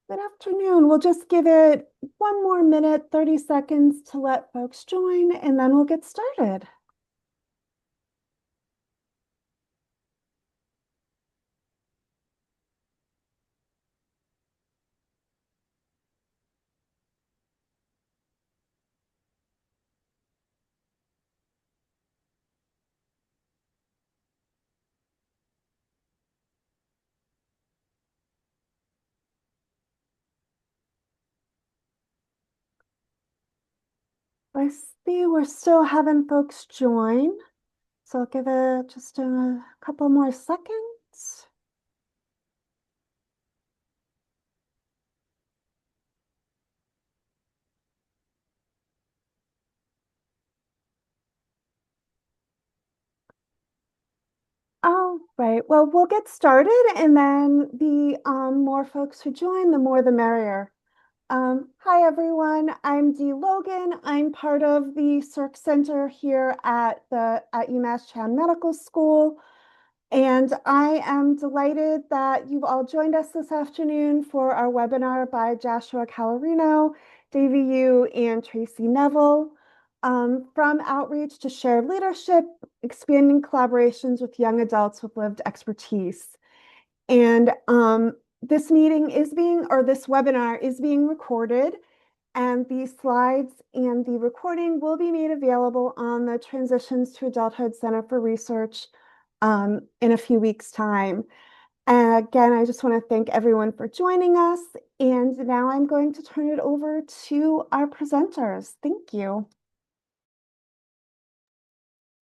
Good afternoon. We'll just give it one more minute, 30 seconds to let folks join, and then we'll get started. I see we're still having folks join, so I'll give it just a couple more seconds. All right, well, we'll get started, and then the more folks who join, the more the merrier. Hi, everyone. I'm Dee Logan. I'm part of the CIRC Center here at UMass Chan Medical School. And I am delighted that you've all joined us this afternoon for our webinar by Joshua Calorino, Davey Yu, and Tracy Neville, from outreach to shared leadership, expanding collaborations with young adults with lived expertise. And this webinar is being recorded, and the slides and the recording will be made available on the Transitions to Adulthood Center for Research in a few weeks' time. And again, I just want to thank everyone for joining us. And now I'm going to turn it over to our presenters. Thank you.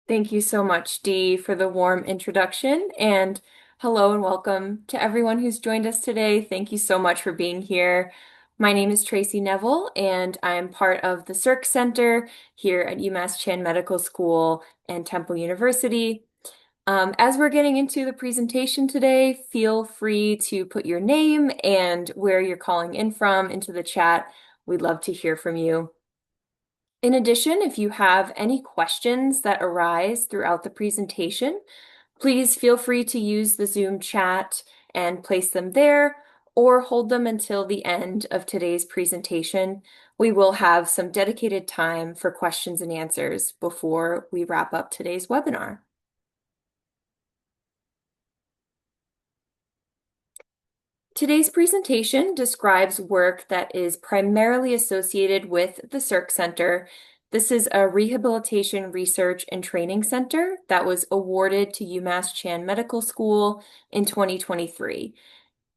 Thank you so much, Dee, for the warm introduction. And hello and welcome to everyone who's joined us today. Thank you so much for being here. My name is Tracy Neville, and I am part of the CIRC Center here at UMass Chan Medical School and Temple University. As we're getting into the presentation today, feel free to put your name and where you're calling in from into the chat. We'd love to hear from you. In addition, if you have any questions that arise throughout the presentation, please feel free to use the Zoom chat and place them there, or hold them until the end of today's presentation. We will have some dedicated time for questions and answers before we wrap up today's webinar. Today's presentation describes work that is primarily associated with the CIRC Center. This is a rehabilitation research and training center that was awarded to UMass Chan Medical School in 2023.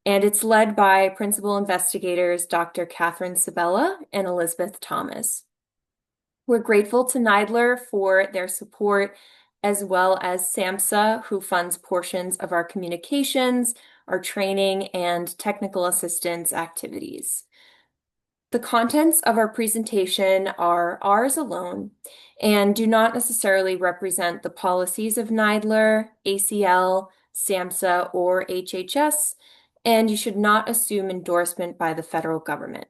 And it's led by principal investigators Dr. Catherine Sabella and Elizabeth Thomas. We're grateful to NIDLR for their support, as well as SAMHSA, who funds portions of our communications, our training, and technical assistance activities. The contents of our presentation are ours alone and do not necessarily represent the policies of NIDLR, ACL, SAMHSA, or HHS, and you should not assume endorsement by the federal government.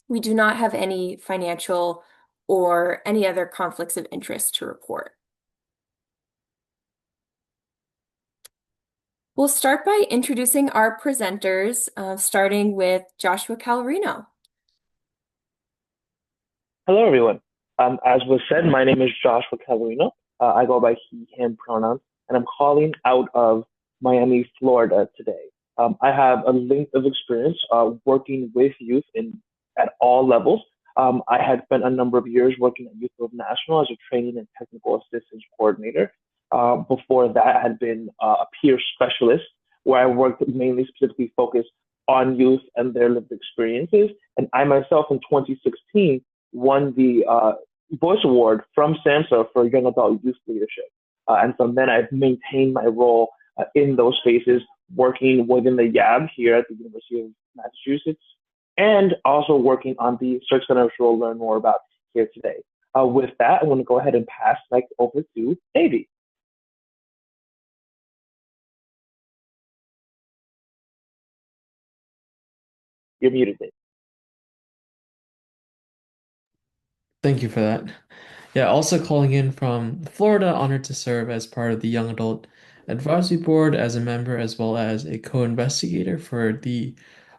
We do not have any financial or any other conflicts of interest to report. We'll start by introducing our presenters, starting with Joshua Calorino. Hello, everyone. As was said, my name is Joshua Calorino. I go by he, him pronouns, and I'm calling out of Miami, Florida today. I have a length of experience working with youth at all levels. I had spent a number of years working at Youth Build National as a training and technical assistance coordinator. Before that, I had been a peer specialist where I worked mainly specifically focused on youth and their lived experiences. And I myself in 2016 won the Voice Award from SAMHSA for Young Adult Youth Leadership. And from then I've maintained my role in those spaces, working within the YAB here at the University of Massachusetts, and also working on the CIRC Center, which we'll learn more about here today. With that, I'm going to go ahead and pass the mic over to Davey. You're muted, Dave. Thank you for that. Yeah, also calling in from Florida, honored to serve as part of the Young Adult Advisory Board as a member as well as a co-investigator for the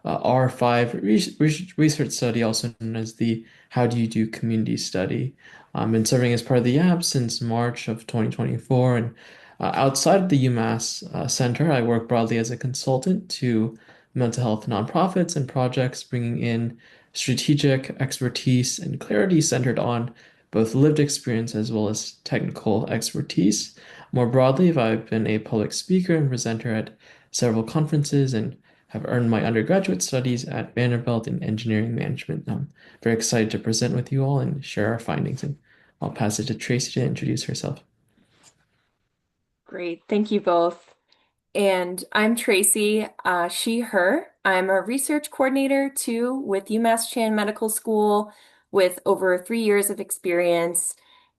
R5 research study, also known as the How Do You Do community study. I've been serving as part of the app since March of 2024. And outside of the UMass Center, I work broadly as a consultant to mental health nonprofits and projects, bringing in strategic expertise and clarity centered on both lived experience as well as technical expertise. More broadly, I've been a public speaker and presenter at several conferences and have earned my undergraduate studies at Vanderbilt in engineering management. I'm very excited to present with you all and share our findings. And I'll pass it to Tracy to introduce herself. Great. Thank you both. And I'm Tracy, she, her. I'm a research coordinator too with UMass Chan Medical School with over 3 years of experience.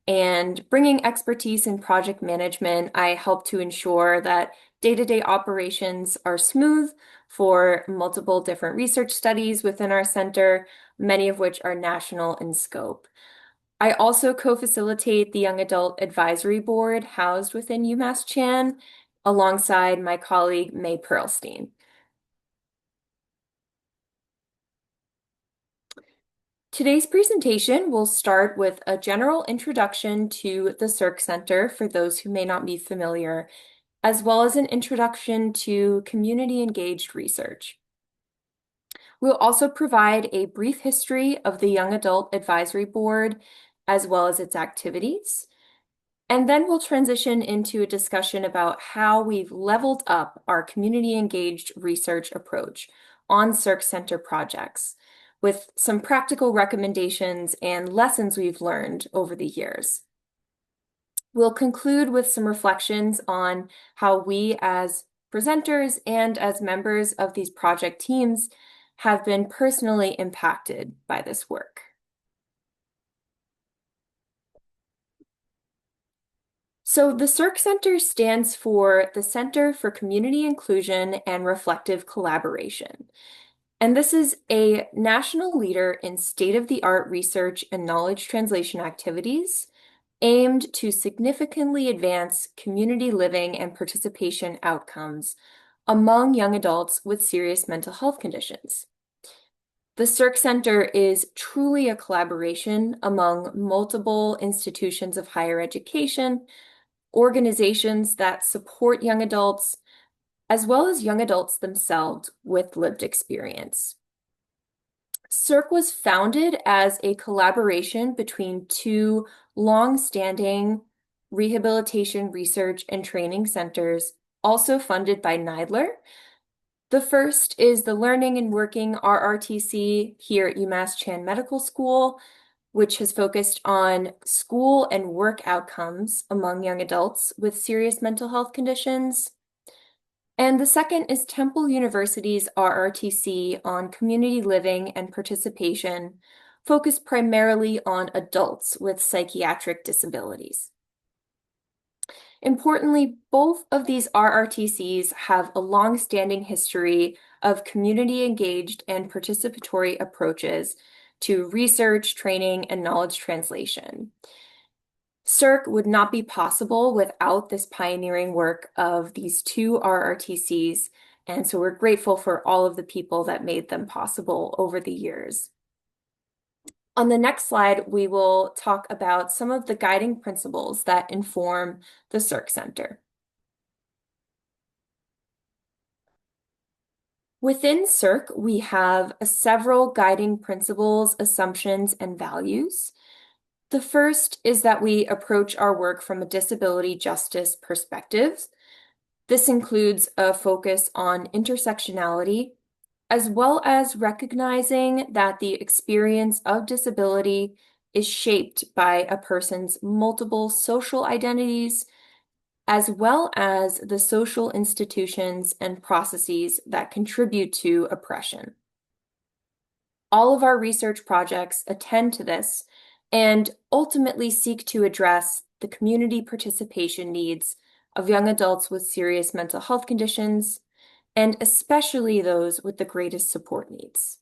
And bringing expertise in project management, I help to ensure that day-to-day operations are smooth for multiple different research studies within our center, many of which are national in scope. I also co-facilitate the Young Adult Advisory Board housed within UMass Chan alongside my colleague May Pearlstein. Today's presentation will start with a general introduction to the CIRC Center for those who may not be familiar, as well as an introduction to community-engaged research. We'll also provide a brief history of the Young Adult Advisory Board, as well as its activities. And then we'll transition into a discussion about how we've leveled up our community-engaged research approach on CIRC Center projects with some practical recommendations and lessons we've learned over the years. We'll conclude with some reflections on how we as presenters and as members of these project teams have been personally impacted by this work. So the CIRC Center stands for the Center for Community Inclusion and Reflective Collaboration. And this is a national leader in state-of-the-art research and knowledge translation activities aimed to significantly advance community living and participation outcomes among young adults with serious mental health conditions. The CIRC Center is truly a collaboration among multiple institutions of higher education, organizations that support young adults, as well as young adults themselves with lived experience. CIRC was founded as a collaboration between two long-standing rehabilitation research and training centers, also funded by NIDLR. The first is the Learning and Working RRTC here at UMass Chan Medical School, which has focused on school and work outcomes among young adults with serious mental health conditions. And the second is Temple University's RRTC on community living and participation, focused primarily on adults with psychiatric disabilities. Importantly, both of these RRTCs have a long-standing history of community-engaged and participatory approaches to research, training, and knowledge translation. CIRC would not be possible without this pioneering work of these two RRTCs, and so we're grateful for all of the people that made them possible over the years. On the next slide, we will talk about some of the guiding principles that inform the CIRC Center. Within CIRC, we have several guiding principles, assumptions, and values. The first is that we approach our work from a disability justice perspective. This includes a focus on intersectionality, as well as recognizing that the experience of disability is shaped by a person's multiple social identities, as well as the social institutions and processes that contribute to oppression. All of our research projects attend to this and ultimately seek to address the community participation needs of young adults with serious mental health conditions, and especially those with the greatest support needs.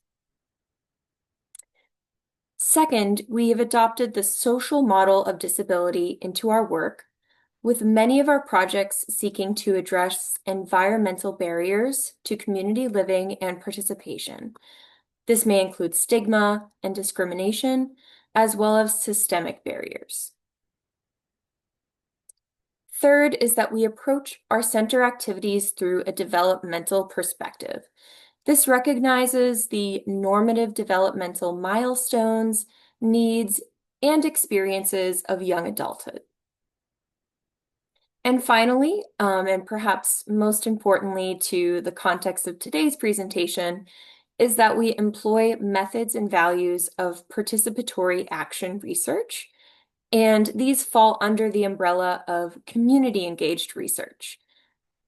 Second, we have adopted the social model of disability into our work, with many of our projects seeking to address environmental barriers to community living and participation. This may include stigma and discrimination, as well as systemic barriers. Third is that we approach our center activities through a developmental perspective. This recognizes the normative developmental milestones, needs, and experiences of young adulthood. And finally, and perhaps most importantly to the context of today's presentation, is that we employ methods and values of participatory action research, and these fall under the umbrella of community-engaged research,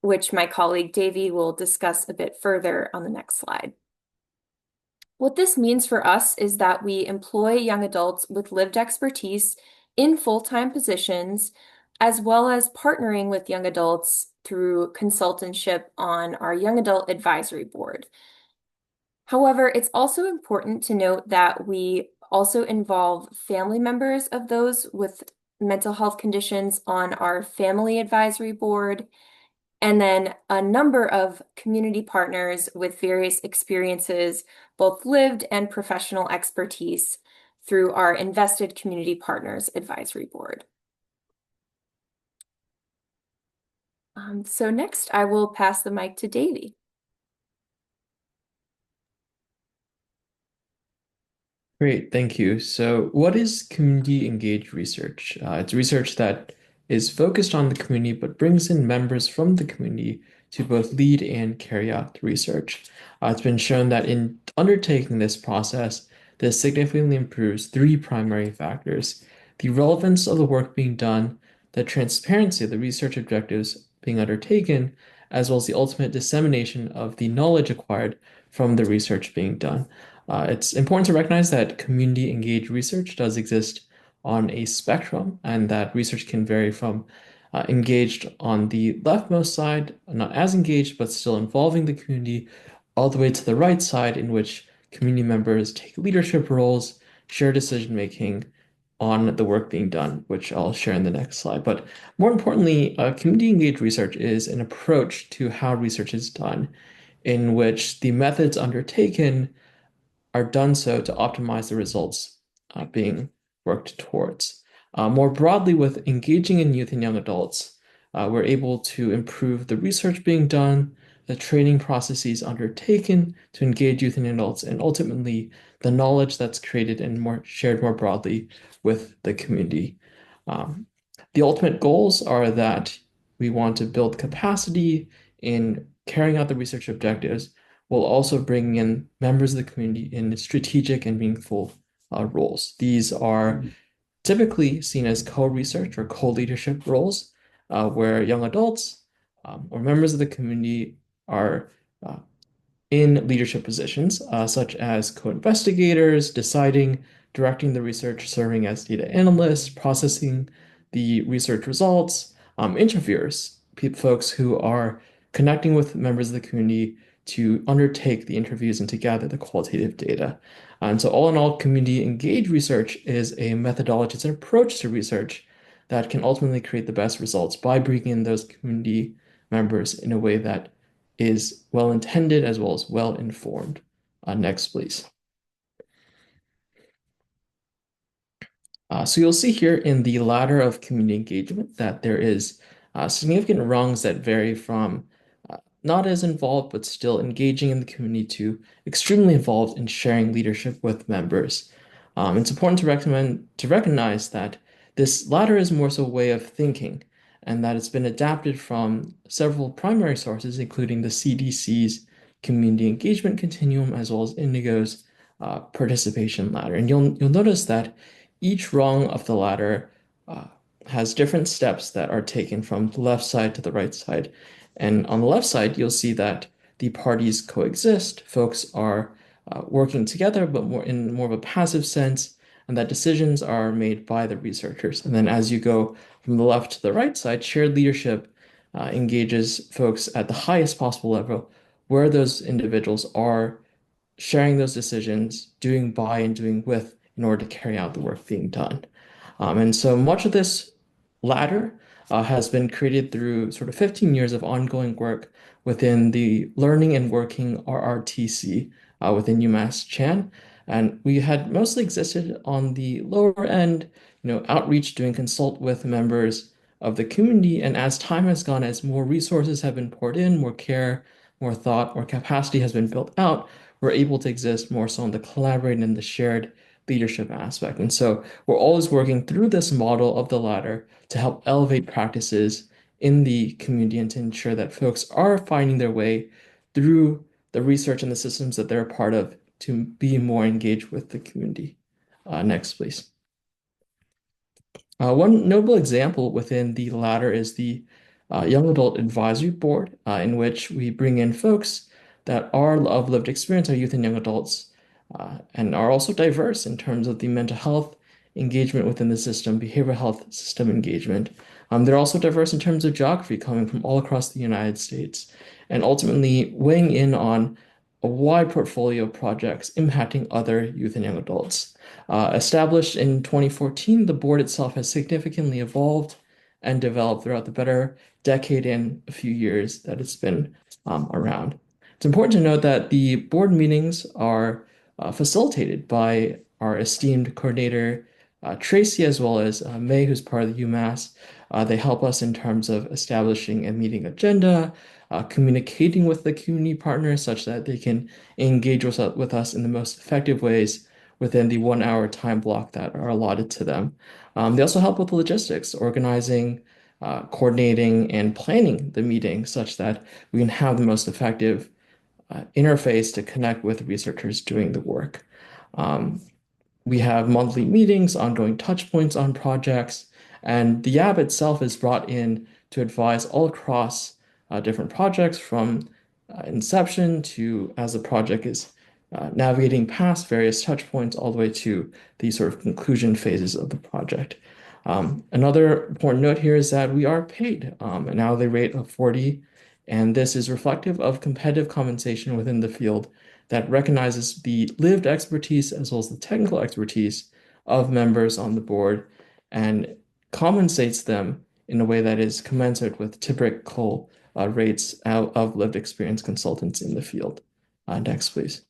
which my colleague Davey will discuss a bit further on the next slide. What this means for us is that we employ young adults with lived expertise in full-time positions, as well as partnering with young adults through consultantship on our Young Adult Advisory Board. However, it's also important to note that we also involve family members of those with mental health conditions on our Family Advisory Board, and then a number of community partners with various experiences, both lived and professional expertise, through our Invested Community Partners Advisory Board. So next, I will pass the mic to Davey. Great, thank you. So, what is community engaged research? It's research that is focused on the community but brings in members from the community to both lead and carry out the research. It's been shown that in undertaking this process, this significantly improves three primary factors: the relevance of the work being done, the transparency of the research objectives being undertaken, as well as the ultimate dissemination of the knowledge acquired from the research being done. It's important to recognize that community engaged research does exist on a spectrum, and that research can vary from engaged on the leftmost side, not as engaged, but still involving the community, all the way to the right side, in which community members take leadership roles, share decision making on the work being done, which I'll share in the next slide. But more importantly, community engaged research is an approach to how research is done, in which the methods undertaken are done so to optimize the results being worked towards. More broadly, with engaging in youth and young adults, we're able to improve the research being done, the training processes undertaken to engage youth and adults, and ultimately the knowledge that's created and shared more broadly with the community. The ultimate goals are that we want to build capacity in carrying out the research objectives, while also bringing in members of the community in strategic and meaningful roles. These are typically seen as co-research or co-leadership roles, where young adults or members of the community are in leadership positions, such as co-investigators, deciding, directing the research, serving as data analysts, processing the research results, interviewers, folks who are connecting with members of the community to undertake the interviews and to gather the qualitative data. And so all in all, community engaged research is a methodology, it's an approach to research that can ultimately create the best results by bringing in those community members in a way that is well intended as well as well informed. Next, please. So you'll see here in the ladder of community engagement that there is significant rungs that vary from not as involved, but still engaging in the community, to extremely involved in sharing leadership with members. It's important to recognize that this ladder is more so a way of thinking, and that it's been adapted from several primary sources, including the CDC's Community Engagement Continuum, as well as Indigo's participation ladder. And you'll notice that each rung of the ladder has different steps that are taken from the left side to the right side. And on the left side, you'll see that the parties coexist. Folks are working together, but more of a passive sense, and that decisions are made by the researchers. And then as you go from the left to the right side, shared leadership engages folks at the highest possible level, where those individuals are sharing those decisions, doing by and doing with, in order to carry out the work being done. And so much of this ladder has been created through sort of 15 years of ongoing work within the Learning and Working RRTC within UMass Chan. And we had mostly existed on the lower end, outreach, doing consult with members of the community. And as time has gone, as more resources have been poured in, more care, more thought, more capacity has been built out, we're able to exist more so on the collaborating and the shared leadership aspect. And so we're always working through this model of the ladder to help elevate practices in the community and to ensure that folks are finding their way through the research and the systems that they're a part of to be more engaged with the community. Next, please. One notable example within the latter is the Young Adult Advisory Board, in which we bring in folks that are of lived experience, are youth and young adults, and are also diverse in terms of the mental health engagement within the system, behavioral health system engagement. They're also diverse in terms of geography, coming from all across the United States, and ultimately weighing in on a wide portfolio of projects impacting other youth and young adults. Established in 2014, the board itself has significantly evolved and developed throughout the better decade and a few years that it's been around. It's important to note that the board meetings are facilitated by our esteemed coordinator, Tracy, as well as May, who's part of the UMass. They help us in terms of establishing a meeting agenda, communicating with the community partners such that they can engage with us in the most effective ways within the 1 hour time block that are allotted to them. They also help with the logistics, organizing, coordinating, and planning the meeting such that we can have the most effective interface to connect with researchers doing the work. We have monthly meetings, ongoing touch points on projects, and the app itself is brought in to advise all across different projects from inception to as the project is navigating past various touch points all the way to the sort of conclusion phases of the project. Another important note here is that we are paid an hourly rate of 40, and this is reflective of competitive compensation within the field that recognizes the lived expertise as well as the technical expertise of members on the board and compensates them in a way that is commensurate with typical rates of lived experience consultants in the field. Next, please.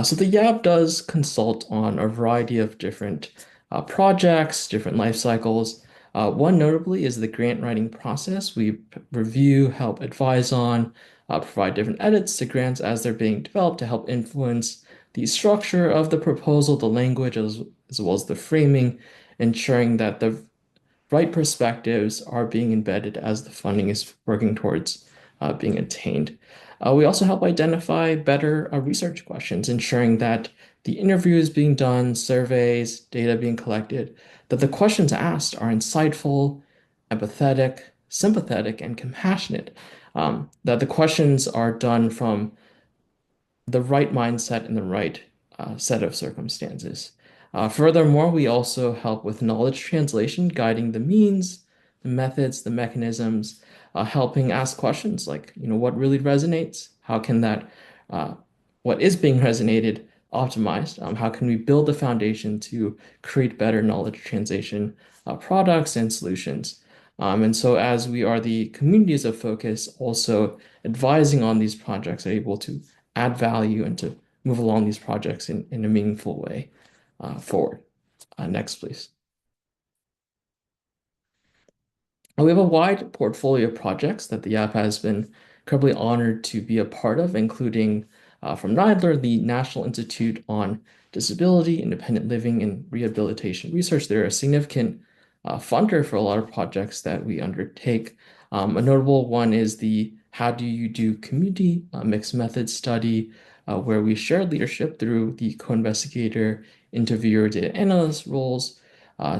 So the YAB does consult on a variety of different projects, different life cycles. One notably is the grant writing process. We review, help advise on, provide different edits to grants as they're being developed to help influence the structure of the proposal, the language, as well as the framing, ensuring that the right perspectives are being embedded as the funding is working towards being attained. We also help identify better research questions, ensuring that the interviews being done, surveys, data being collected, that the questions asked are insightful, empathetic, sympathetic, and compassionate. That the questions are done from the right mindset and the right set of circumstances. Furthermore, we also help with knowledge translation, guiding the means, the methods, the mechanisms, helping ask questions like, what really resonates? How can that, what is being resonated, optimized? How can we build the foundation to create better knowledge translation products and solutions? And so as we are the communities of focus, also advising on these projects are able to add value and to move along these projects in a meaningful way forward. Next, please. We have a wide portfolio of projects that the app has been incredibly honored to be a part of, including from NIDLR, the National Institute on Disability, Independent Living, and Rehabilitation Research. They're a significant funder for a lot of projects that we undertake. A notable one is the How Do You Do Community Mixed Method Study, where we share leadership through the co-investigator, interviewer, data analyst roles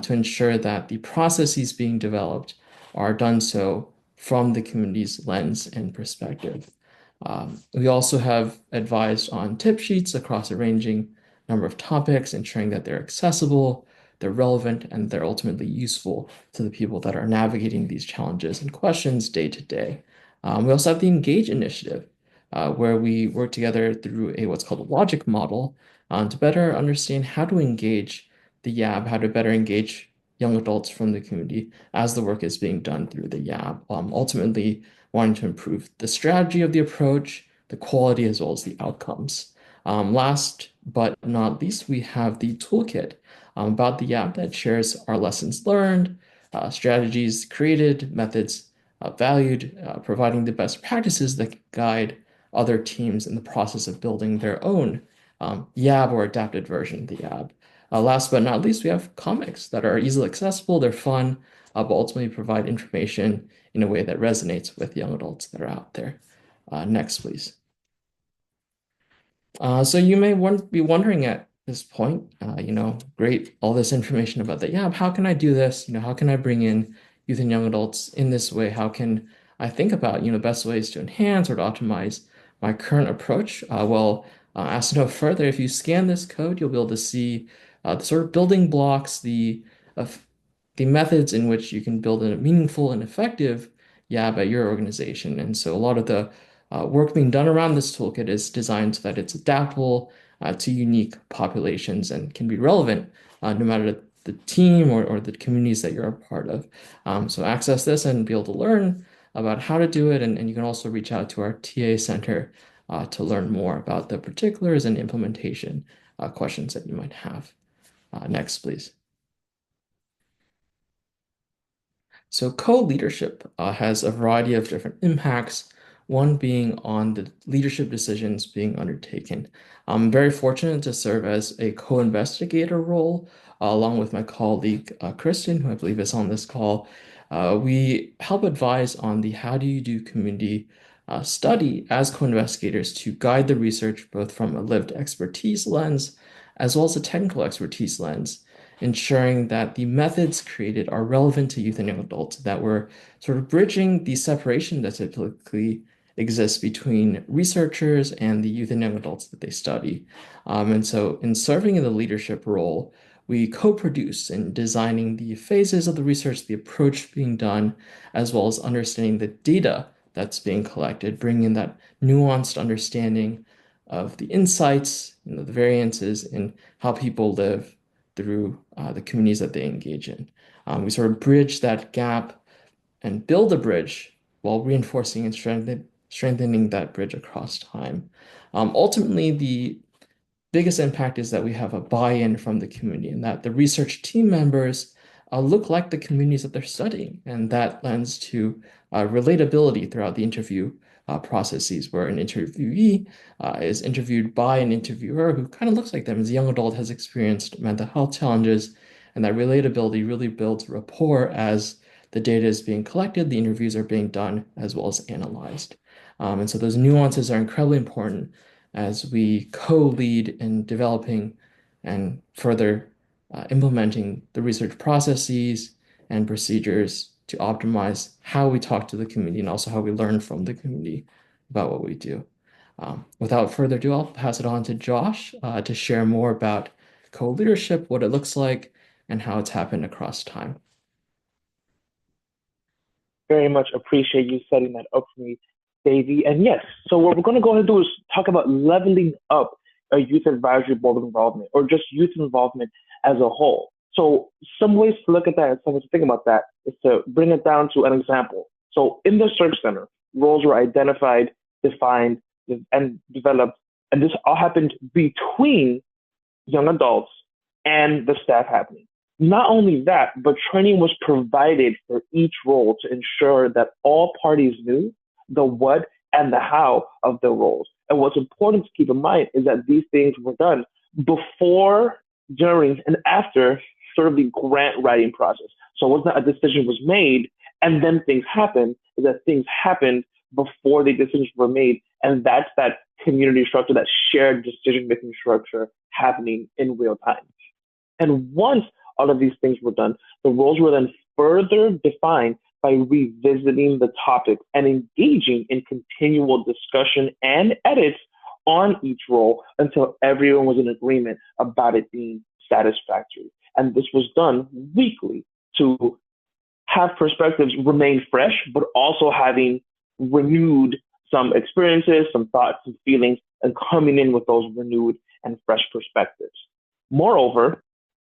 to ensure that the processes being developed are done so from the community's lens and perspective. We also have advised on tip sheets across a ranging number of topics, ensuring that they're accessible, they're relevant, and they're ultimately useful to the people that are navigating these challenges and questions day to day. We also have the Engage initiative, where we work together through what's called a logic model to better understand how to engage the YAB, how to better engage young adults from the community as the work is being done through the YAB, ultimately wanting to improve the strategy of the approach, the quality, as well as the outcomes. Last but not least, we have the toolkit about the YAB that shares our lessons learned, strategies created, methods valued, providing the best practices that can guide other teams in the process of building their own YAB or adapted version of the YAB. Last but not least, we have comics that are easily accessible, they're fun, but ultimately provide information in a way that resonates with young adults that are out there. Next, please. So you may be wondering at this point, great, all this information about that. Yeah, how can I do this? How can I bring in youth and young adults in this way? How can I think about, best ways to enhance or to optimize my current approach? Ask no further. If you scan this code, you'll be able to see the sort of building blocks, uh, the methods in which you can build a meaningful and effective YAB at your organization. And so a lot of the work being done around this toolkit is designed so that it's adaptable to unique populations and can be relevant no matter the team or the communities that you're a part of. So access this and be able to learn about how to do it. And you can also reach out to our TA center to learn more about the particulars and implementation questions that you might have. Next, please. So co-leadership has a variety of different impacts, one being on the leadership decisions being undertaken. I'm very fortunate to serve as a co-investigator role along with my colleague Kristen, who I believe is on this call. We help advise on the how do you do community study as co-investigators to guide the research both from a lived expertise lens as well as a technical expertise lens, ensuring that the methods created are relevant to youth and young adults, that we're sort of bridging the separation that typically exists between researchers and the youth and young adults that they study. And so in serving in the leadership role, we co-produce in designing the phases of the research, the approach being done, as well as understanding the data that's being collected, bringing in that nuanced understanding of the insights, the variances in how people live through the communities that they engage in. We sort of bridge that gap and build a bridge while reinforcing and strengthening that bridge across time. Ultimately, the biggest impact is that we have a buy-in from the community and that the research team members look like the communities that they're studying. And that lends to relatability throughout the interview processes where an interviewee is interviewed by an interviewer who kind of looks like them as a young adult, has experienced mental health challenges, and that relatability really builds rapport as the data is being collected, the interviews are being done, as well as analyzed. And so those nuances are incredibly important as we co-lead in developing and further implementing the research processes and procedures to optimize how we talk to the community and also how we learn from the community about what we do. Without further ado, I'll pass it on to Josh to share more about co-leadership, what it looks like, and how it's happened across time. Very much appreciate you setting that up for me, Davey. And yes, so what we're going to go ahead and do is talk about leveling up a youth advisory board involvement or just youth involvement as a whole. So some ways to look at that and some ways to think about that is to bring it down to an example. So in the CIRC Center, roles were identified, defined, and developed, and this all happened between young adults and the staff happening. Not only that, but training was provided for each role to ensure that all parties knew the what and the how of the roles. And what's important to keep in mind is that these things were done before, during, and after sort of the grant writing process. So it wasn't a decision was made and then things happened, is that things happened before the decisions were made. And that's that community structure, that shared decision-making structure happening in real time. And once all of these things were done, the roles were then further defined by revisiting the topic and engaging in continual discussion and edits on each role until everyone was in agreement about it being satisfactory. And this was done weekly to have perspectives remain fresh, but also having renewed some experiences, some thoughts and feelings, and coming in with those renewed and fresh perspectives. Moreover,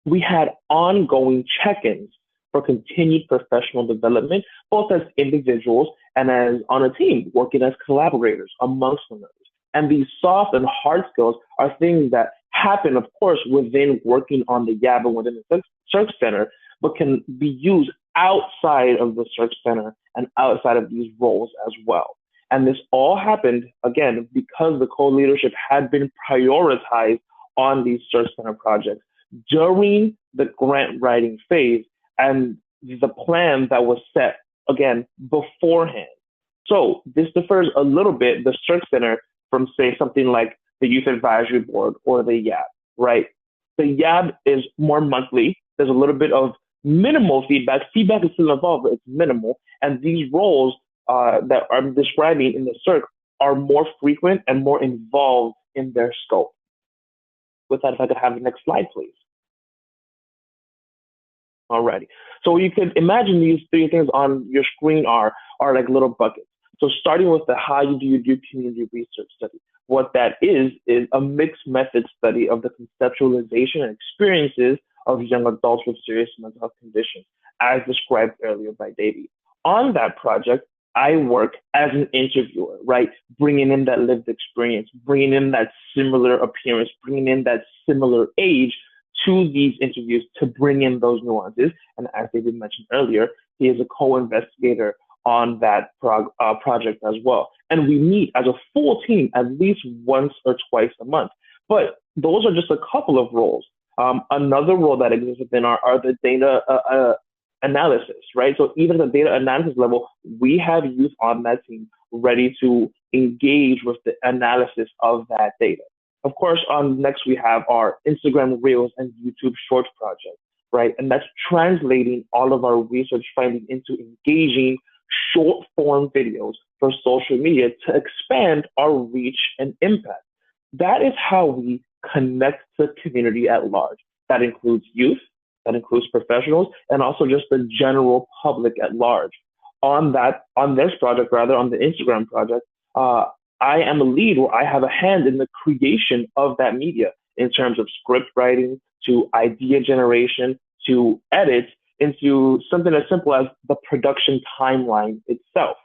we had ongoing check-ins for continued professional development, both as individuals and as on a team, working as collaborators amongst one another. And these soft and hard skills are things that happen, of course, within working on the YAB and within the CIRC Center, but can be used outside of the CIRC Center and outside of these roles as well. And this all happened, again, because the co-leadership had been prioritized on these CIRC Center projects during the grant writing phase and the plan that was set, again, beforehand. So this differs a little bit, the CIRC Center, from, say, something like the Youth Advisory Board or the YAB, right? The YAB is more monthly. There's a little bit of minimal feedback. Feedback is still involved, but it's minimal. And these roles that I'm describing in the CIRC are more frequent and more involved in their scope. With that, if I could have the next slide, please. Alrighty. So you could imagine these three things on your screen are like little buckets. So starting with the how do you do community research study. What that is a mixed method study of the conceptualization and experiences of young adults with serious mental health conditions, as described earlier by Davey. On that project, I work as an interviewer, right? Bringing in that lived experience, bringing in that similar appearance, bringing in that similar age to these interviews to bring in those nuances. And as David mentioned earlier, he is a co-investigator on that project as well. And we meet as a full team at least once or twice a month. But those are just a couple of roles. Another role that exists within are the data analysis, right? So even at the data analysis level, we have youth on that team ready to engage with the analysis of that data. Of course, next we have our Instagram Reels and YouTube Shorts project, right? And that's translating all of our research finding into engaging short form videos for social media to expand our reach and impact. That is how we connect the community at large. That includes youth, that includes professionals, and also just the general public at large. On this project, on the Instagram project, I am a lead, or I have a hand in the creation of that media in terms of script writing, to idea generation, to edits, into something as simple as the production timeline itself.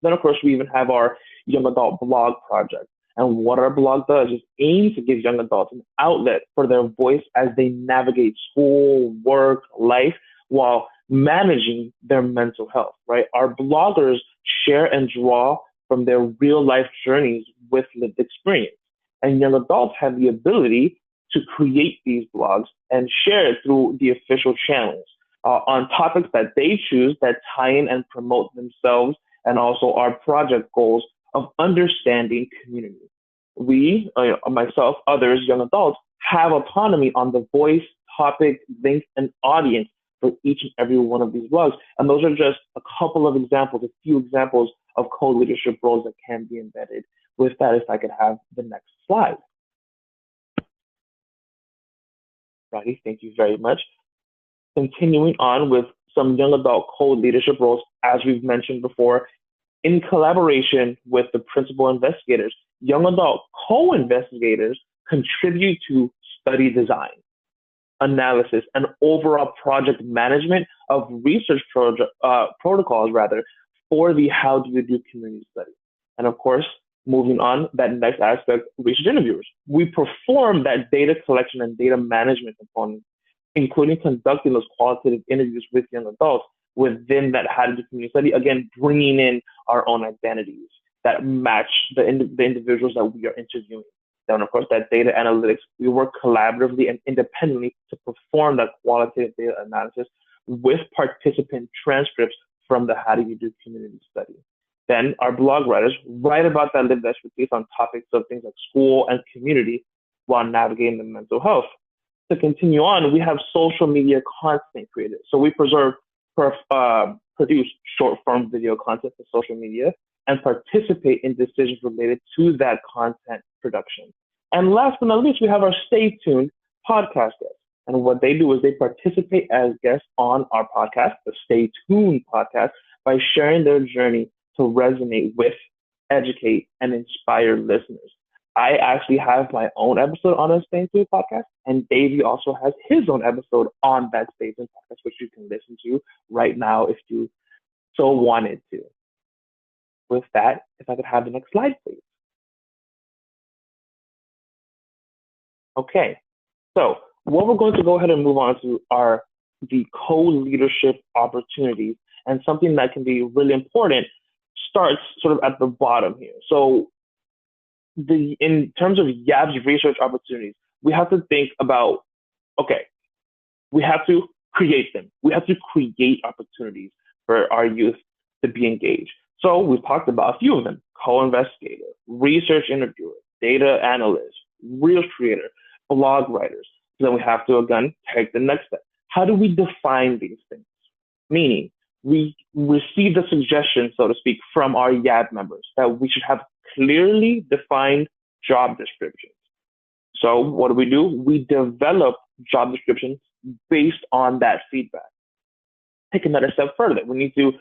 Then, of course, we even have our young adult blog project. And what our blog does is aim to give young adults an outlet for their voice as they navigate school, work, life, while managing their mental health, right? Our bloggers share and draw from their real life journeys with lived experience. And young adults have the ability to create these blogs and share it through the official channels on topics that they choose that tie in and promote themselves and also our project goals of understanding community. We, myself, others, young adults, have autonomy on the voice, topic, link, and audience for each and every one of these blogs. And those are just a couple of examples, a few examples of co-leadership roles that can be embedded. With that, if I could have the next slide. Righty, thank you very much. Continuing on with some young adult co-leadership roles, as we've mentioned before, in collaboration with the principal investigators, young adult co-investigators contribute to study design, analysis, and overall project management of research protocols for the how do you do community study. And of course, moving on, that next aspect, research interviewers. We perform that data collection and data management component, including conducting those qualitative interviews with young adults within that how to do community study, again, bringing in our own identities that match the individuals that we are interviewing. Then, of course, that data analytics, we work collaboratively and independently to perform that qualitative data analysis with participant transcripts from the how do you do community study. Then our blog writers write about that lived expertise on topics of things like school and community while navigating the mental health. To continue on, we have social media content creators. So we produce short-form video content for social media and participate in decisions related to that content production. And last but not least, we have our Stay Tuned podcast guests. And what they do is they participate as guests on our podcast, the Stay Tuned podcast, by sharing their journey to resonate with, educate, and inspire listeners. I actually have my own episode on the Staying Tuned podcast, and Davey also has his own episode on that Staying Tuned podcast, which you can listen to right now if you so wanted to. With that, if I could have the next slide, please. Okay, so what we're going to go ahead and move on to are the co-leadership opportunities, and something that can be really important starts sort of at the bottom here. So in terms of YABS research opportunities, we have to think about, okay, we have to create them. We have to create opportunities for our youth to be engaged. So we've talked about a few of them: co-investigator, research interviewer, data analyst, reels creator, blog writers. So then we have to, again, take the next step. How do we define these things? Meaning, we received a suggestion, so to speak, from our YAB members that we should have clearly defined job descriptions. So what do? We develop job descriptions based on that feedback. Take another step further. We need to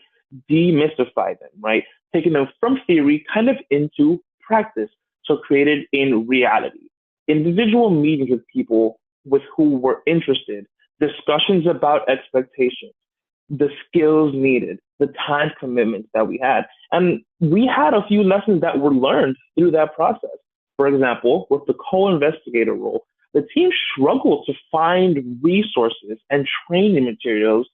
demystify them, right? Taking them from theory kind of into practice. So created in reality. Individual meetings with people with who were interested, discussions about expectations, the skills needed, the time commitments that we had. And we had a few lessons that were learned through that process. For example, with the co-investigator role, the team struggled to find resources and training materials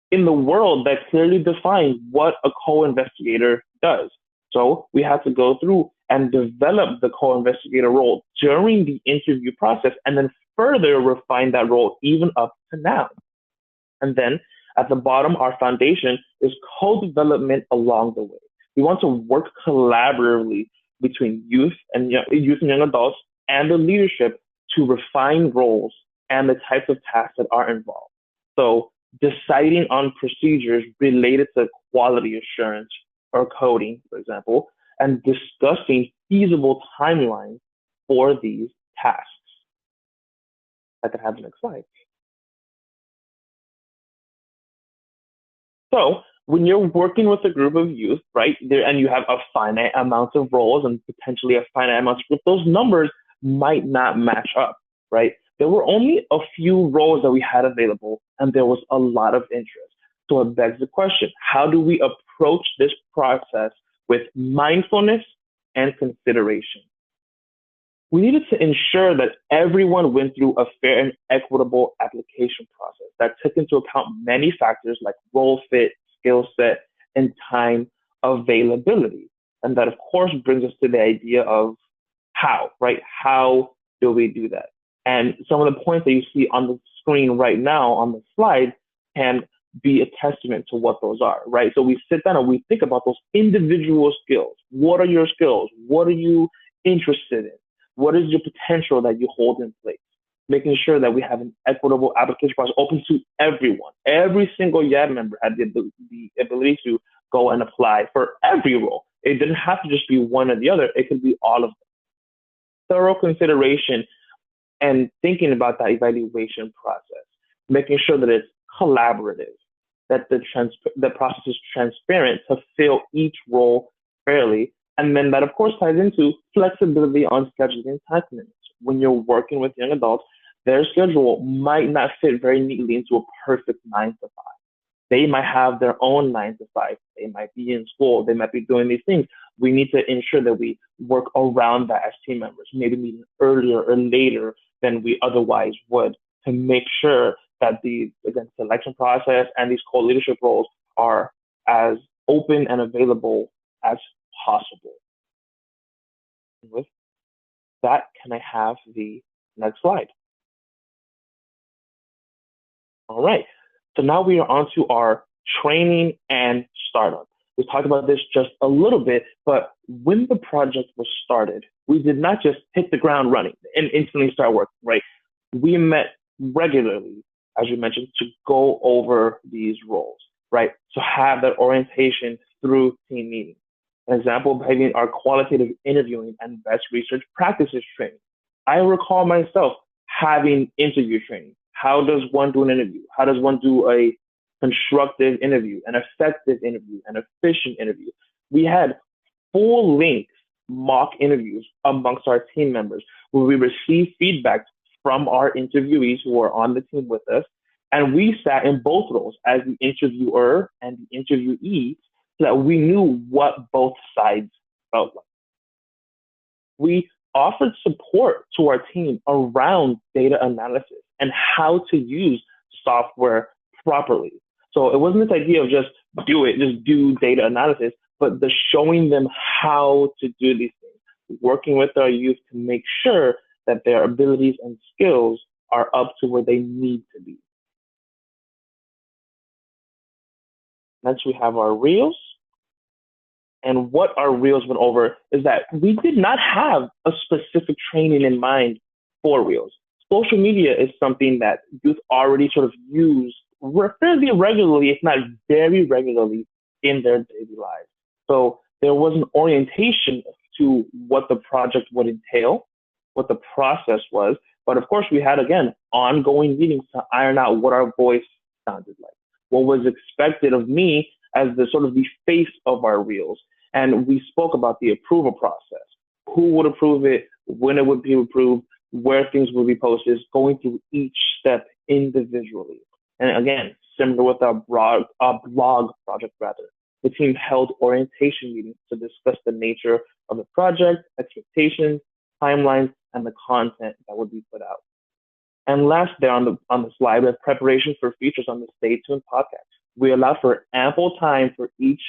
in the world that clearly defines what a co-investigator does. So we had to go through and develop the co-investigator role during the interview process, and then further refine that role even up to now. And then at the bottom, our foundation is co-development along the way. We want to work collaboratively between youth and young adults and the leadership to refine roles and the types of tasks that are involved. So deciding on procedures related to quality assurance or coding, for example, and discussing feasible timelines for these tasks. I can have the next slide. So when you're working with a group of youth, right, there, and you have a finite amount of roles and potentially a finite amount of groups, those numbers might not match up, right? There were only a few roles that we had available, and there was a lot of interest. So it begs the question, how do we approach this process with mindfulness and consideration? We needed to ensure that everyone went through a fair and equitable application process that took into account many factors like role fit, skill set, and time availability. And that, of course, brings us to the idea of how, right? How do we do that? And some of the points that you see on the screen right now on the slide can be a testament to what those are, right? So we sit down and we think about those individual skills. What are your skills? What are you interested in? What is your potential that you hold in place? Making sure that we have an equitable application process open to everyone. Every single YAB member had the ability to go and apply for every role. It didn't have to just be one or the other. It could be all of them. Thorough consideration and thinking about that evaluation process, making sure that it's collaborative, that the process is transparent to fill each role fairly. And then that, of course, ties into flexibility on scheduling time commitments. When you're working with young adults, their schedule might not fit very neatly into a perfect 9 to 5. They might have their own 9 to 5. They might be in school. They might be doing these things. We need to ensure that we work around that as team members, maybe meeting earlier or later than we otherwise would, to make sure that the, again, selection process and these co-leadership roles are as open and available as possible. With that, can I have the next slide? All right. So now we are on to our training and startup. We talked about this just a little bit, but when the project was started, we did not just hit the ground running and instantly start working, right? We met regularly, as you mentioned, to go over these roles, right? To have that orientation through team meetings. An example of having our qualitative interviewing and best research practices training. I recall myself having interview training. How does one do an interview? How does one do a constructive interview, an effective interview, an efficient interview? We had full links mock interviews amongst our team members where we receive feedback from our interviewees who are on the team with us. And we sat in both roles as the interviewer and the interviewee so that we knew what both sides felt like. We offered support to our team around data analysis and how to use software properly. So it wasn't this idea of just do data analysis, but the showing them how to do these things, working with our youth to make sure that their abilities and skills are up to where they need to be. Next, we have our reels. And what our reels went over is that we did not have a specific training in mind for reels. Social media is something that youth already sort of use fairly regularly, if not very regularly, in their daily lives. So there was an orientation to what the project would entail, what the process was. But of course, we had, again, ongoing meetings to iron out what our voice sounded like, what was expected of me as the sort of the face of our reels. And we spoke about the approval process, who would approve it, when it would be approved, where things would be posted, going through each step individually. And again, similar with our blog project, the team held orientation meetings to discuss the nature of the project, expectations, timelines, and the content that would be put out. And last there on the slide, we have preparation for features on the Stay Tuned podcast. We allow for ample time for each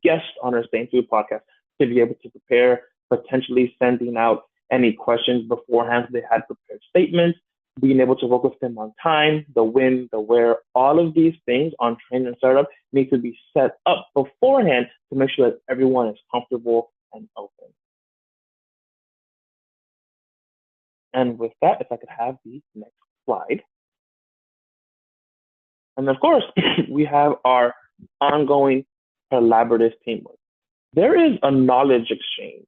guest on our Stay Tuned podcast to be able to prepare, potentially sending out any questions beforehand. They had prepared statements, being able to work with them on time, the when, the where, all of these things on training and startup need to be set up beforehand to make sure that everyone is comfortable and open. And with that, if I could have the next slide. And of course, we have our ongoing collaborative teamwork. There is a knowledge exchange,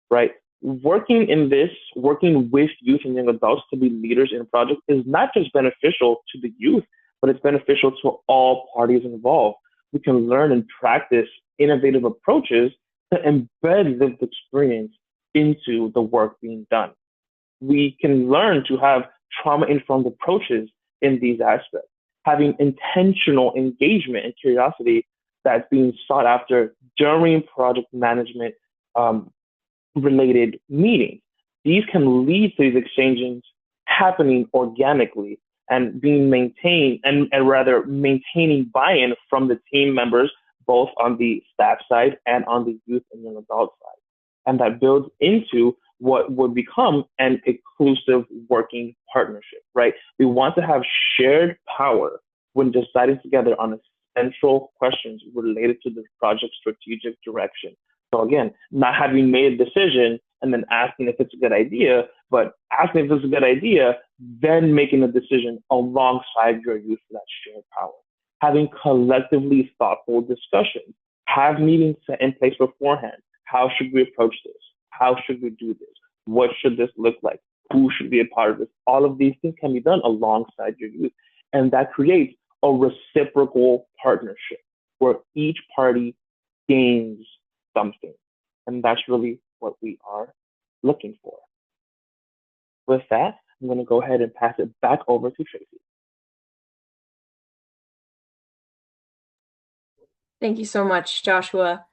right? Working with youth and young adults to be leaders in a project is not just beneficial to the youth, but it's beneficial to all parties involved. We can learn and practice innovative approaches to embed lived experience into the work being done. We can learn to have trauma-informed approaches in these aspects, having intentional engagement and curiosity that's being sought after during project management related meetings. These can lead to these exchanges happening organically and being maintained and rather maintaining buy-in from the team members, both on the staff side and on the youth and young adult side. And that builds into what would become an inclusive working partnership, right? We want to have shared power when deciding together on essential questions related to the project's strategic direction. So again, not having made a decision and then asking if it's a good idea, but asking if it's a good idea, then making a decision alongside your youth for that shared power. Having collectively thoughtful discussions, have meetings set in place beforehand. How should we approach this? How should we do this? What should this look like? Who should be a part of this? All of these things can be done alongside your youth. And that creates a reciprocal partnership where each party gains something. And that's really what we are looking for. With that, I'm going to go ahead and pass it back over to Tracy. Thank you so much, Joshua.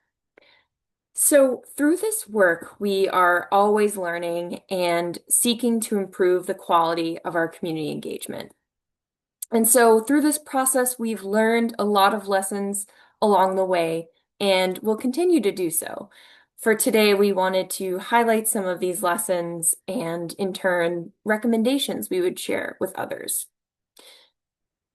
So through this work, we are always learning and seeking to improve the quality of our community engagement. And so through this process, we've learned a lot of lessons along the way, and we'll continue to do so. For today, we wanted to highlight some of these lessons and, in turn, recommendations we would share with others.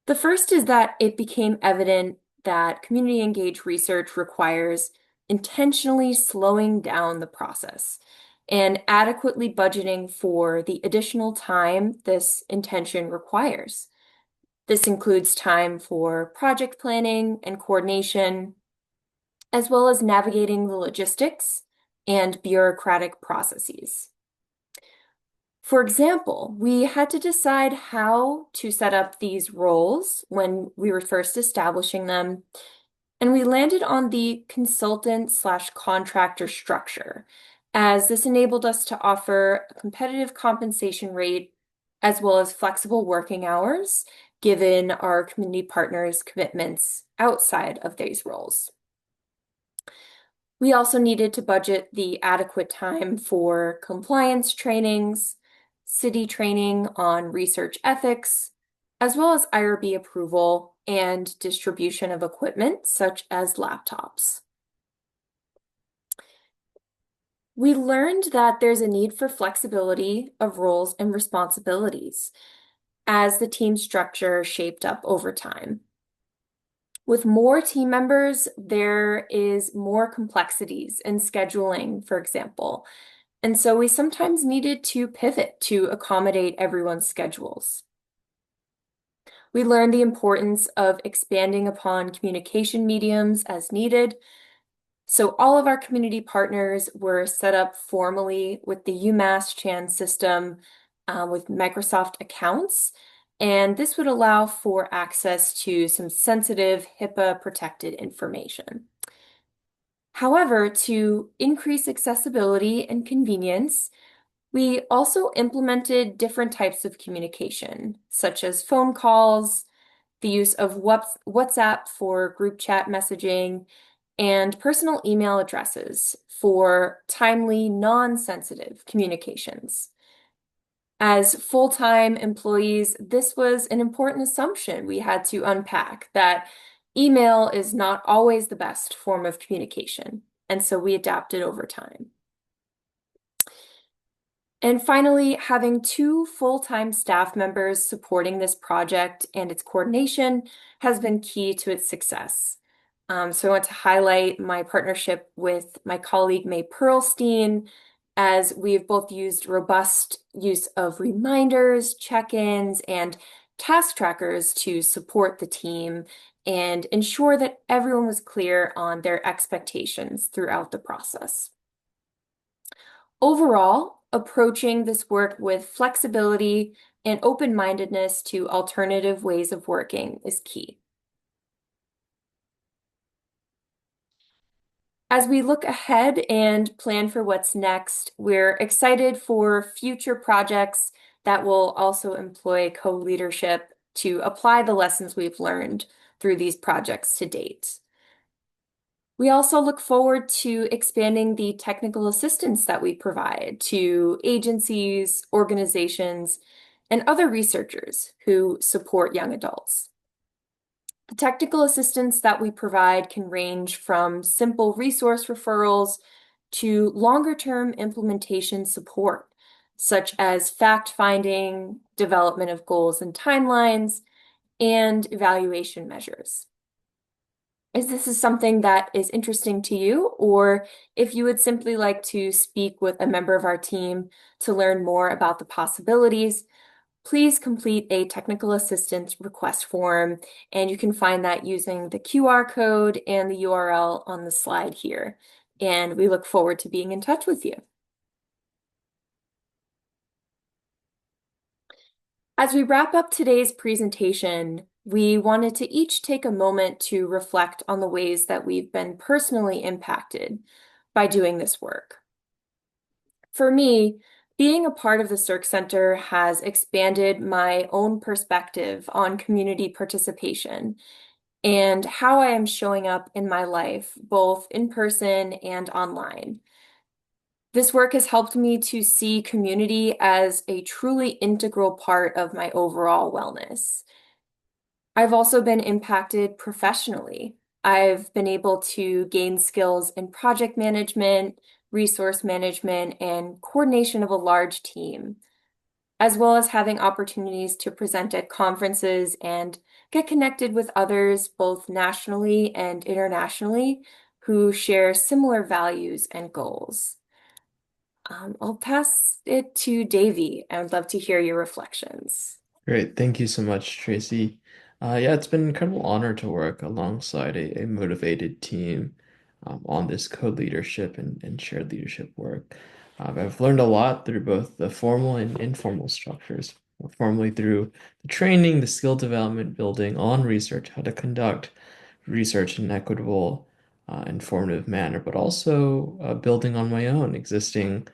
The first is that it became evident that community engaged research requires intentionally slowing down the process and adequately budgeting for the additional time this intention requires. This includes time for project planning and coordination, as well as navigating the logistics and bureaucratic processes. For example, we had to decide how to set up these roles when we were first establishing them, and we landed on the consultant/contractor structure as this enabled us to offer a competitive compensation rate as well as flexible working hours, given our community partners' commitments outside of these roles. We also needed to budget the adequate time for compliance trainings, city training on research ethics, as well as IRB approval and distribution of equipment such as laptops. We learned that there's a need for flexibility of roles and responsibilities as the team structure shaped up over time. With more team members, there is more complexities in scheduling, for example. And so we sometimes needed to pivot to accommodate everyone's schedules. We learned the importance of expanding upon communication mediums as needed. So all of our community partners were set up formally with the UMass Chan system with Microsoft accounts. And this would allow for access to some sensitive HIPAA protected information. However, to increase accessibility and convenience, we also implemented different types of communication, such as phone calls, the use of WhatsApp for group chat messaging, and personal email addresses for timely, non-sensitive communications. As full-time employees, this was an important assumption we had to unpack, that email is not always the best form of communication, and so we adapted over time. And finally, having 2 full-time staff members supporting this project and its coordination has been key to its success. So I want to highlight my partnership with my colleague May Pearlstein, as we've both used robust use of reminders, check-ins, and task trackers to support the team and ensure that everyone was clear on their expectations throughout the process. Overall, approaching this work with flexibility and open-mindedness to alternative ways of working is key. As we look ahead and plan for what's next, we're excited for future projects that will also employ co-leadership to apply the lessons we've learned through these projects to date. We also look forward to expanding the technical assistance that we provide to agencies, organizations, and other researchers who support young adults. The technical assistance that we provide can range from simple resource referrals to longer-term implementation support, such as fact-finding, development of goals and timelines, and evaluation measures. If this is something that is interesting to you, or if you would simply like to speak with a member of our team to learn more about the possibilities, please complete a technical assistance request form, and you can find that using the QR code and the URL on the slide here. And we look forward to being in touch with you. As we wrap up today's presentation, we wanted to each take a moment to reflect on the ways that we've been personally impacted by doing this work. For me, being a part of the CIRC Center has expanded my own perspective on community participation and how I am showing up in my life, both in person and online. This work has helped me to see community as a truly integral part of my overall wellness. I've also been impacted professionally. I've been able to gain skills in project management, resource management, and coordination of a large team, as well as having opportunities to present at conferences and get connected with others both nationally and internationally who share similar values and goals. I'll pass it to Davey. I would love to hear your reflections. Great. Thank you so much, Tracy. Yeah, it's been an incredible honor to work alongside a motivated team on this co-leadership and shared leadership work. I've learned a lot through both the formal and informal structures. Formally through the training, the skill development, building on research, how to conduct research in an equitable informative manner, but also building on my own existing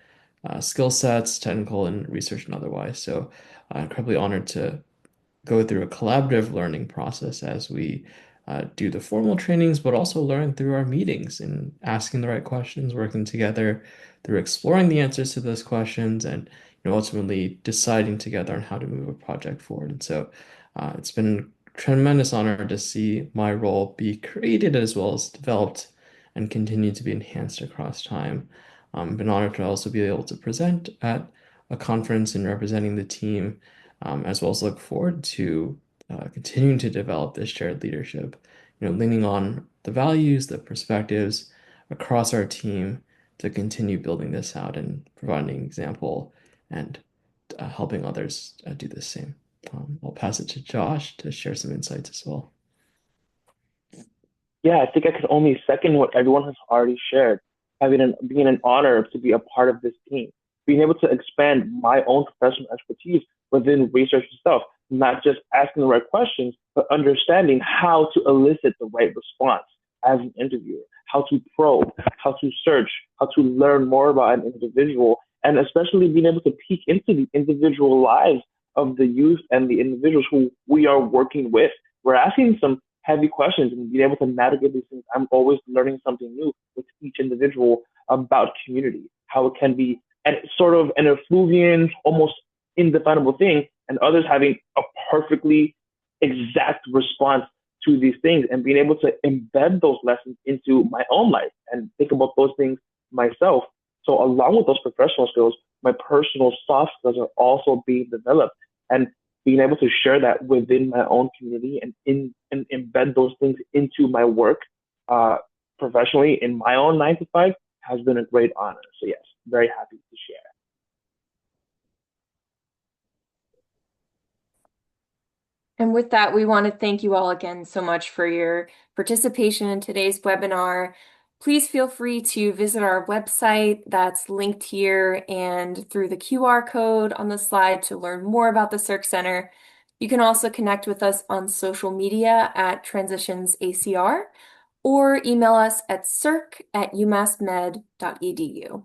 skill sets, technical and research and otherwise. So incredibly honored to go through a collaborative learning process as we do the formal trainings, but also learn through our meetings and asking the right questions, working together through exploring the answers to those questions, and ultimately deciding together on how to move a project forward. And so it's been a tremendous honor to see my role be created as well as developed and continue to be enhanced across time. Been honored to also be able to present at a conference and representing the team as well as look forward to continuing to develop this shared leadership, leaning on the values, the perspectives across our team to continue building this out and providing an example and helping others do the same. I'll pass it to Josh to share some insights as well. Yeah, I think I can only second what everyone has already shared. Being an honor to be a part of this team, being able to expand my own professional expertise within research itself, not just asking the right questions, but understanding how to elicit the right response as an interviewer, how to probe, how to search, how to learn more about an individual, and especially being able to peek into the individual lives of the youth and the individuals who we are working with. We're asking some heavy questions and being able to navigate these things. I'm always learning something new with each individual about community, how it can be and sort of an effluvian, almost indefinable thing, and others having a perfectly exact response to these things and being able to embed those lessons into my own life and think about those things myself. So along with those professional skills, my personal soft skills are also being developed. And being able to share that within my own community and embed those things into my work professionally in my own 9 to 5 has been a great honor. So yes, very happy to share. And with that, we want to thank you all again so much for your participation in today's webinar. Please feel free to visit our website that's linked here and through the QR code on the slide to learn more about the CIRC Center. You can also connect with us on social media at TransitionsACR or email us at circ@umassmed.edu.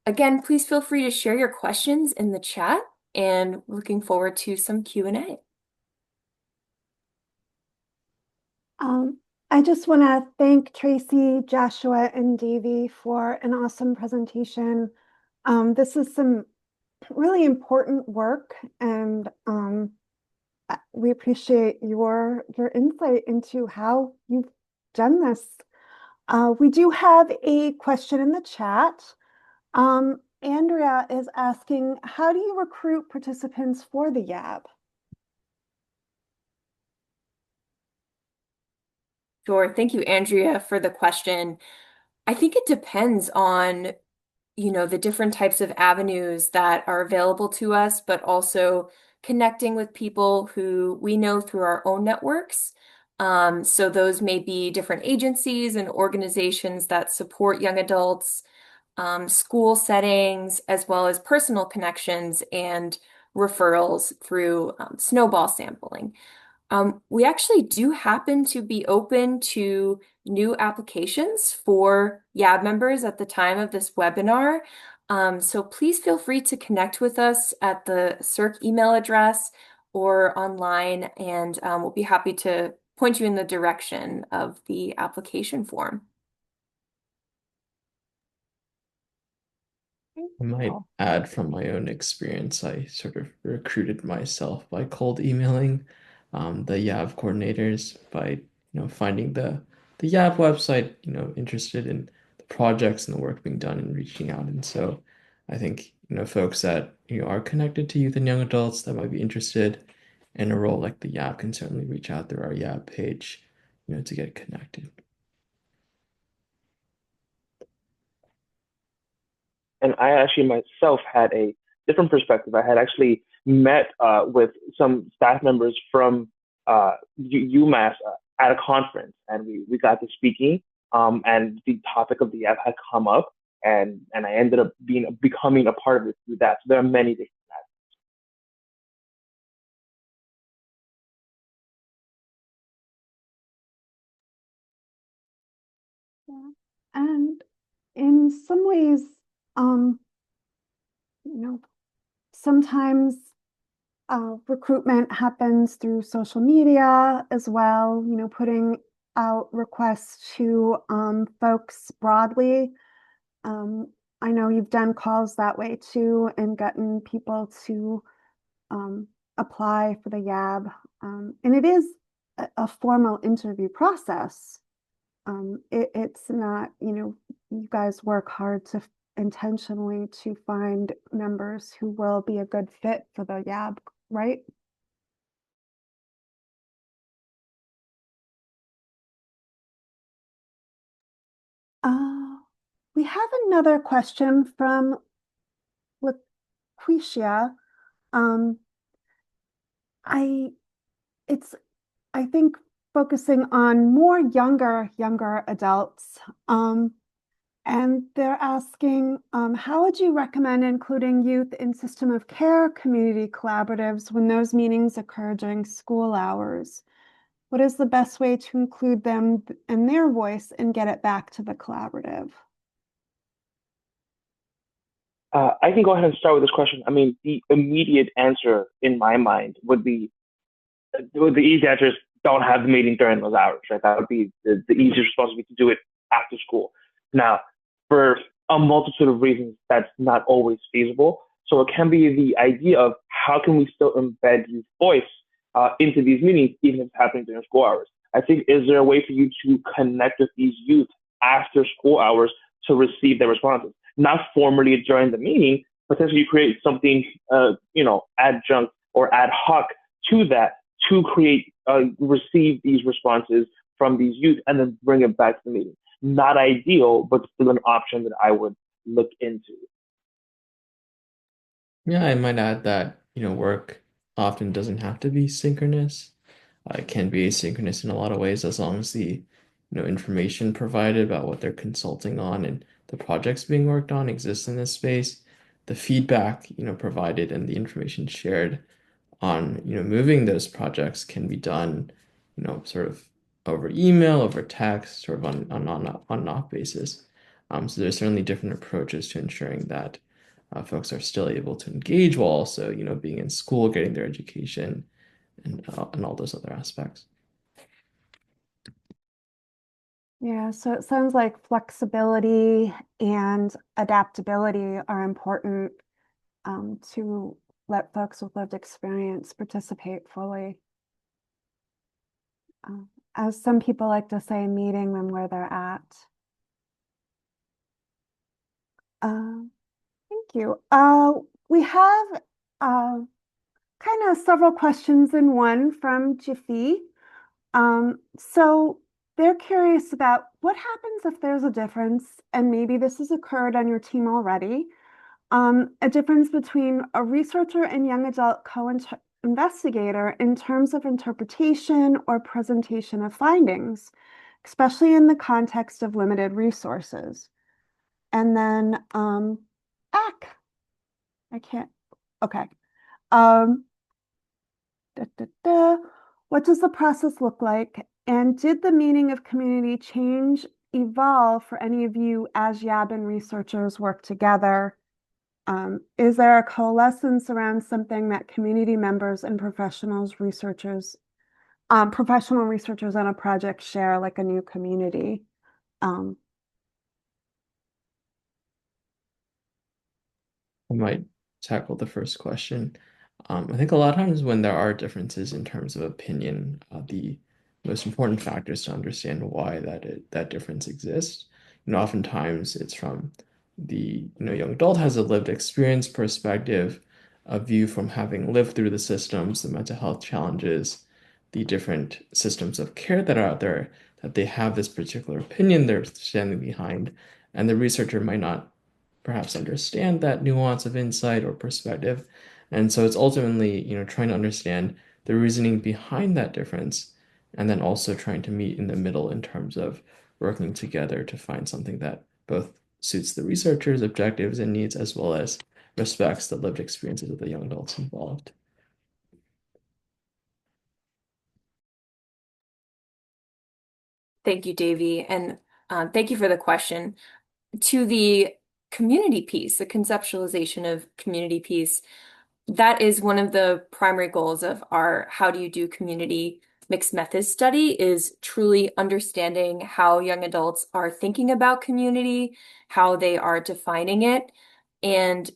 Again, please feel free to share your questions in the chat and looking forward to some Q&A. I just want to thank Tracy, Joshua, and Davey for an awesome presentation. This is some really important work, and we appreciate your insight into how you've done this. We do have a question in the chat. Andrea is asking, how do you recruit participants for the YAB? Sure. Thank you, Andrea, for the question. I think it depends on, the different types of avenues that are available to us, but also connecting with people who we know through our own networks. So those may be different agencies and organizations that support young adults, school settings, as well as personal connections and referrals through snowball sampling. We actually do happen to be open to new applications for YAB members at the time of this webinar. So please feel free to connect with us at the CIRC email address or online, and we'll be happy to point you in the direction of the application form. I might add from my own experience, I sort of recruited myself by cold emailing the YAB coordinators by finding the YAB website, interested in the projects and the work being done and reaching out. And so I think folks that are connected to youth and young adults that might be interested in a role like the YAB can certainly reach out through our YAB page, to get connected. And I actually myself had a different perspective. I had actually met with some staff members from UMass at a conference, and we got to speaking, and the topic of the app had come up, and I ended up becoming a part of it through that. So there are many different And in some ways, um, you know, sometimes recruitment happens through social media as well, putting out requests to folks broadly. Um, I know you've done calls that way too and gotten people to um, apply for the YAB. And it is a formal interview process. It's not, you guys work hard to intentionally to find members who will be a good fit for the YAB, right? Uh, we have another question from Laquisha. Um, I it's I think focusing on more younger adults. And they're asking, how would you recommend including youth in system of care community collaboratives when those meetings occur during school hours? What is the best way to include them and their voice and get it back to the collaborative? I can go ahead and start with this question. I mean, the immediate answer in my mind would be the easy answer is don't have the meeting during those hours, right? That would be the easiest response would be to do it after school. Now, for a multitude of reasons, that's not always feasible. So it can be the idea of how can we still embed youth voice into these meetings, even if it's happening during school hours. I think, is there a way for you to connect with these youth after school hours to receive their responses? Not formally during the meeting, potentially you create something, adjunct or ad hoc to that to create, receive these responses from these youth and then bring it back to the meeting. Not ideal, but still an option that I would look into. Yeah, I might add that, work often doesn't have to be synchronous. It can be asynchronous in a lot of ways as long as the, information provided about what they're consulting on and the projects being worked on exists in this space. The feedback, provided and the information shared on, moving those projects can be done, sort of over email, over text, sort of on knock basis. So there's certainly different approaches to ensuring that folks are still able to engage while also, being in school, getting their education, and all those other aspects. Yeah, so it sounds like flexibility and adaptability are important to let folks with lived experience participate fully. As some people like to say, meeting them where they're at. Thank you. We have kind of several questions in one from Jiffy. So they're curious about what happens if there's a difference, and maybe this has occurred on your team already, a difference between a researcher and young adult co-investigator in terms of interpretation or presentation of findings, especially in the context of limited resources. And then, I can't, okay. Um, Da, da, da. What does the process look like? And did the meaning of community change, evolve for any of you as Yabin researchers work together? Is there a coalescence around something that community members and professional researchers on a project share, like a new community? Um, I might tackle the first question. I think a lot of times when there are differences in terms of opinion, the most important factors to understand why that difference exists. Oftentimes it's from the young adult has a lived experience perspective, a view from having lived through the systems, the mental health challenges, the different systems of care that are out there, that they have this particular opinion they're standing behind, and the researcher might not perhaps understand that nuance of insight or perspective. And so it's ultimately, trying to understand the reasoning behind that difference, and then also trying to meet in the middle in terms of working together to find something that both suits the researcher's objectives and needs, as well as respects the lived experiences of the young adults involved. Thank you, Davey. And Thank you for the question. To the community piece, the conceptualization of community piece, that is one of the primary goals of our How Do You Do Community Mixed Methods study is truly understanding how young adults are thinking about community, how they are defining it, and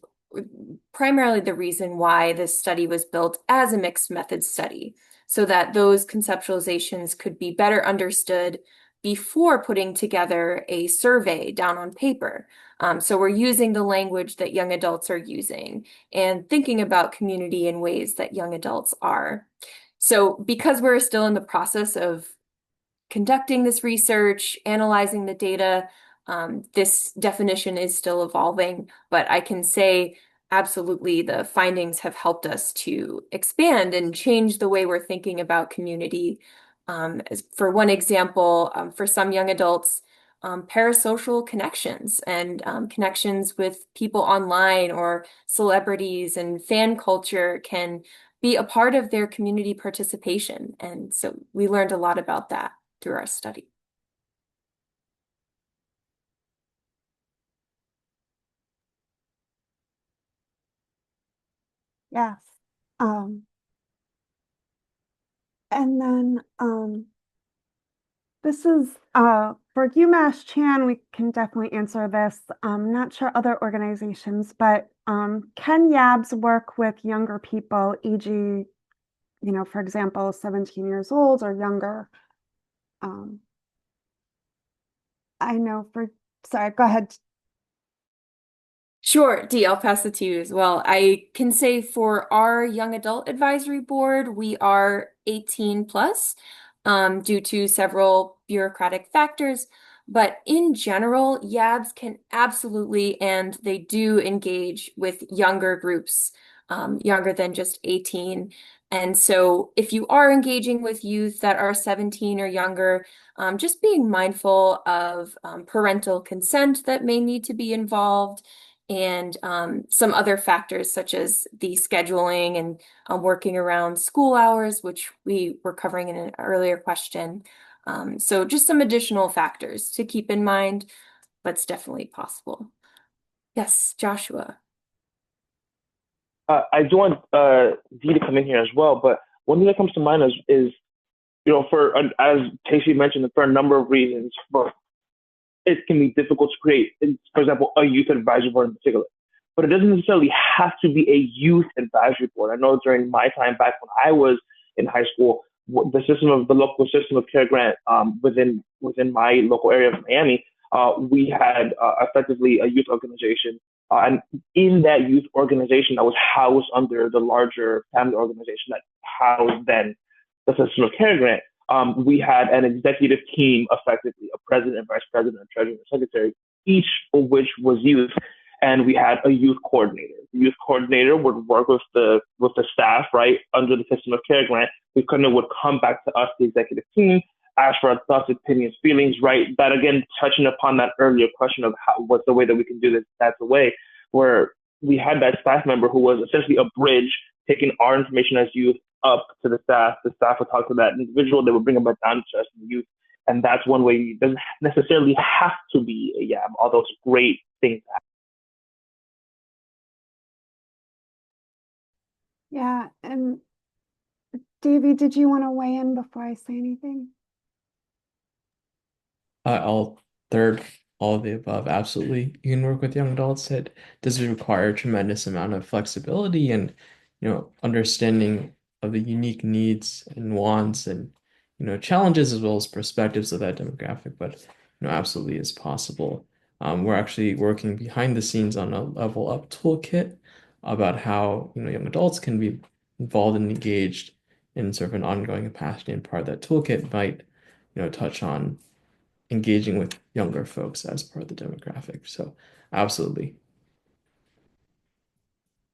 primarily the reason why this study was built as a mixed methods study, so that those conceptualizations could be better understood before putting together a survey down on paper. So we're using the language that young adults are using and thinking about community in ways that young adults are. So because we're still in the process of conducting this research, analyzing the data, this definition is still evolving, but I can say absolutely the findings have helped us to expand and change the way we're thinking about community. For one example, for some young adults, parasocial connections and connections with people online or celebrities and fan culture can be a part of their community participation. And so we learned a lot about that through our study. Yes. Um, and then this is for UMass Chan, we can definitely answer this. I'm not sure other organizations, but can YABS work with younger people, e.g., for example, 17 years old or younger? Um, I know sorry, go ahead. Sure, Dee, I'll pass it to you as well. I can say for our young adult advisory board, we are 18 plus due to several bureaucratic factors. But in general, YABs can absolutely, and they do engage with younger groups, younger than just 18. And so if you are engaging with youth that are 17 or younger, just being mindful of parental consent that may need to be involved and some other factors such as the scheduling and working around school hours, which we were covering in an earlier question. So just some additional factors to keep in mind, but it's definitely possible. Yes, Joshua. I do want Dee to come in here as well, but one thing that comes to mind is for as Casey mentioned, for a number of reasons, but it can be difficult to create, for example, a youth advisory board in particular. But it doesn't necessarily have to be a youth advisory board. I know during my time back when I was in high school, the local system of care grant within my local area of Miami, we had effectively a youth organization, and in that youth organization that was housed under the larger family organization that housed then the system of care grant, we had an executive team, effectively a president, vice president, treasurer, and secretary, each of which was youth, and we had a youth coordinator. The youth coordinator would work with the staff, right, under the system of care grant. The coordinator would come back to us, the executive team, ask for our thoughts, opinions, feelings, right? That again, touching upon that earlier question of what's the way that we can do this. That's a way where we had that staff member who was essentially a bridge, taking our information as youth up to the staff. The staff would talk to that individual. They would bring them back down to us in the youth. And that's one way. It doesn't necessarily have to be a YAB, although it's great things. Yeah, and Davey, did you want to weigh in before I say anything? I'll third all of the above. Absolutely. You can work with young adults. It does require a tremendous amount of flexibility and, understanding of the unique needs and wants and, challenges as well as perspectives of that demographic, but, absolutely is possible. We're actually working behind the scenes on a level up toolkit about how, young adults can be involved and engaged in sort of an ongoing capacity, and part of that toolkit might, touch on engaging with younger folks as part of the demographic. So absolutely.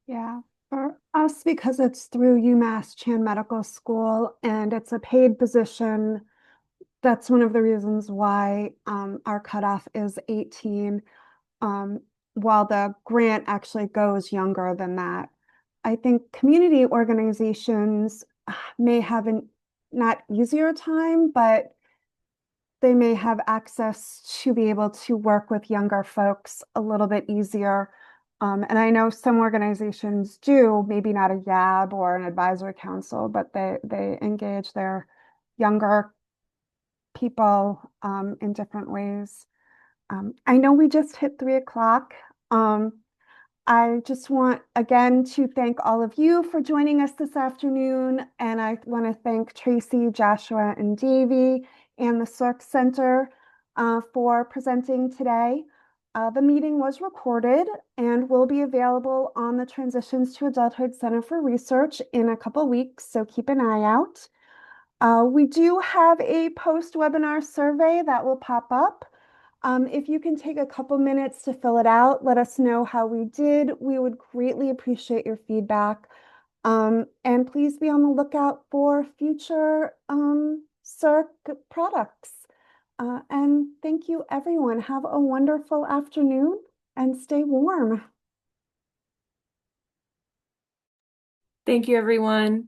Yeah, for us, because it's through UMass Chan Medical School and it's a paid position, that's one of the reasons why our cutoff is 18, um, while the grant actually goes younger than that. I think community organizations may have an not easier time, but they may have access to be able to work with younger folks a little bit easier. And I know some organizations do, maybe not a YAB or an advisory council, but they engage their younger people in different ways. I know we just hit 3 o'clock. I just want again to thank all of you for joining us this afternoon. And I want to thank Tracy, Joshua, and Davey and the CIRC Center for presenting today. The meeting was recorded and will be available on the Transitions to Adulthood Center for Research in a couple weeks, so keep an eye out. We do have a post-webinar survey that will pop up. If you can take a couple minutes to fill it out, let us know how we did. We would greatly appreciate your feedback. And please be on the lookout for future CIRC products. And thank you, everyone. Have a wonderful afternoon and stay warm. Thank you, everyone.